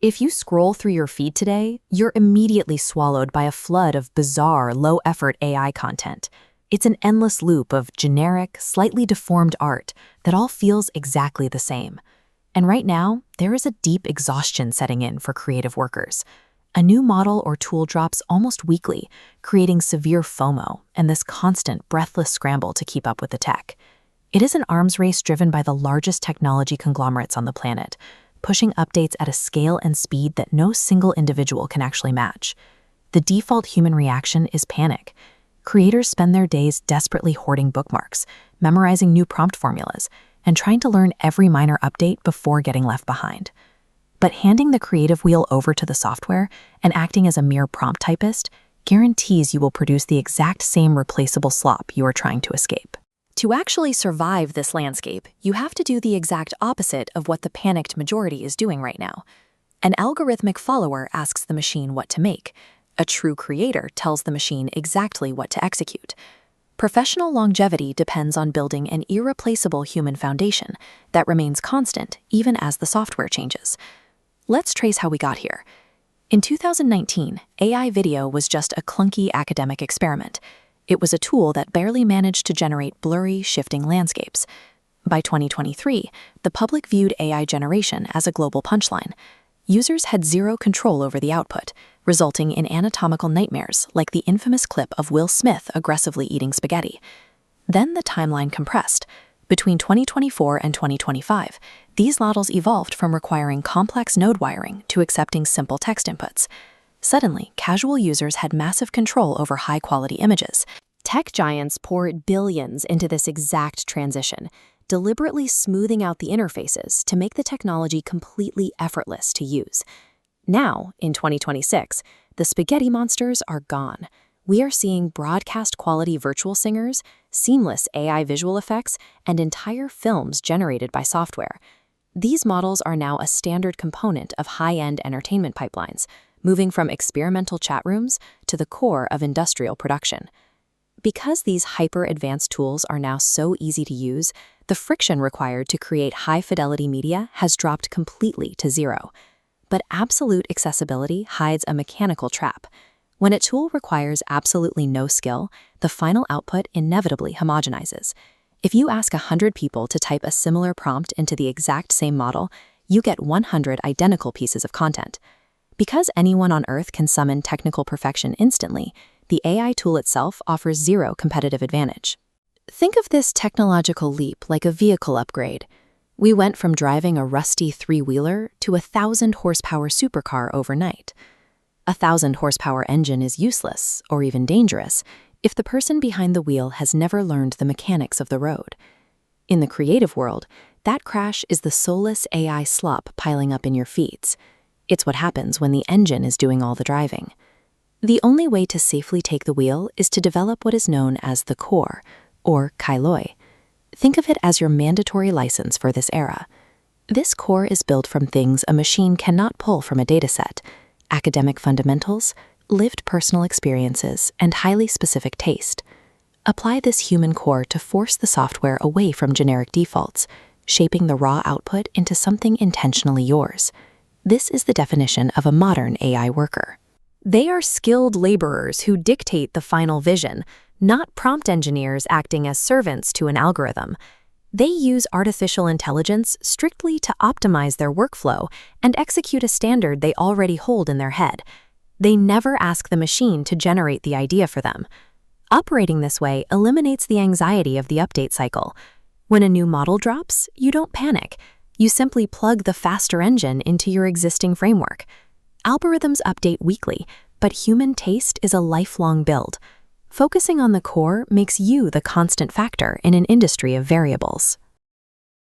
If you scroll through your feed today, you're immediately swallowed by a flood of bizarre, low-effort AI content. It's an endless loop of generic, slightly deformed art that all feels exactly the same. And right now, there is a deep exhaustion setting in for creative workers. A new model or tool drops almost weekly, creating severe FOMO and this constant, breathless scramble to keep up with the tech. It is an arms race driven by the largest technology conglomerates on the planet, pushing updates at a scale and speed that no single individual can actually match. The default human reaction is panic. Creators spend their days desperately hoarding bookmarks, memorizing new prompt formulas, and trying to learn every minor update before getting left behind. But handing the creative wheel over to the software and acting as a mere prompt typist guarantees you will produce the exact same replaceable slop you are trying to escape. To actually survive this landscape, you have to do the exact opposite of what the panicked majority is doing right now. An algorithmic follower asks the machine what to make. A true creator tells the machine exactly what to execute. Professional longevity depends on building an irreplaceable human foundation that remains constant even as the software changes. Let's trace how we got here. In 2019, AI video was just a clunky academic experiment. It was a tool that barely managed to generate blurry, shifting landscapes. By 2023, the public viewed AI generation as a global punchline. Users had zero control over the output, resulting in anatomical nightmares like the infamous clip of Will Smith aggressively eating spaghetti. Then the timeline compressed. Between 2024 and 2025, these models evolved from requiring complex node wiring to accepting simple text inputs. Suddenly, casual users had massive control over high-quality images. Tech giants poured billions into this exact transition, deliberately smoothing out the interfaces to make the technology completely effortless to use. Now, in 2026, the spaghetti monsters are gone. We are seeing broadcast-quality virtual singers, seamless AI visual effects, and entire films generated by software. These models are now a standard component of high-end entertainment pipelines, moving from experimental chat rooms to the core of industrial production. Because these hyper-advanced tools are now so easy to use, the friction required to create high-fidelity media has dropped completely to zero. But absolute accessibility hides a mechanical trap. When a tool requires absolutely no skill, the final output inevitably homogenizes. If you ask 100 people to type a similar prompt into the exact same model, you get 100 identical pieces of content. Because anyone on Earth can summon technical perfection instantly, the AI tool itself offers zero competitive advantage. Think of this technological leap like a vehicle upgrade. We went from driving a rusty three-wheeler to a 1,000-horsepower supercar overnight. A 1,000-horsepower engine is useless, or even dangerous, if the person behind the wheel has never learned the mechanics of the road. In the creative world, that crash is the soulless AI slop piling up in your feeds. It's what happens when the engine is doing all the driving. The only way to safely take the wheel is to develop what is known as the core, or kailoi. Think of it as your mandatory license for this era. This core is built from things a machine cannot pull from a dataset: academic fundamentals, lived personal experiences, and highly specific taste. Apply this human core to force the software away from generic defaults, shaping the raw output into something intentionally yours. This is the definition of a modern AI worker. They are skilled laborers who dictate the final vision, not prompt engineers acting as servants to an algorithm. They use artificial intelligence strictly to optimize their workflow and execute a standard they already hold in their head. They never ask the machine to generate the idea for them. Operating this way eliminates the anxiety of the update cycle. When a new model drops, you don't panic. You simply plug the faster engine into your existing framework. Algorithms update weekly, but human taste is a lifelong build. Focusing on the core makes you the constant factor in an industry of variables.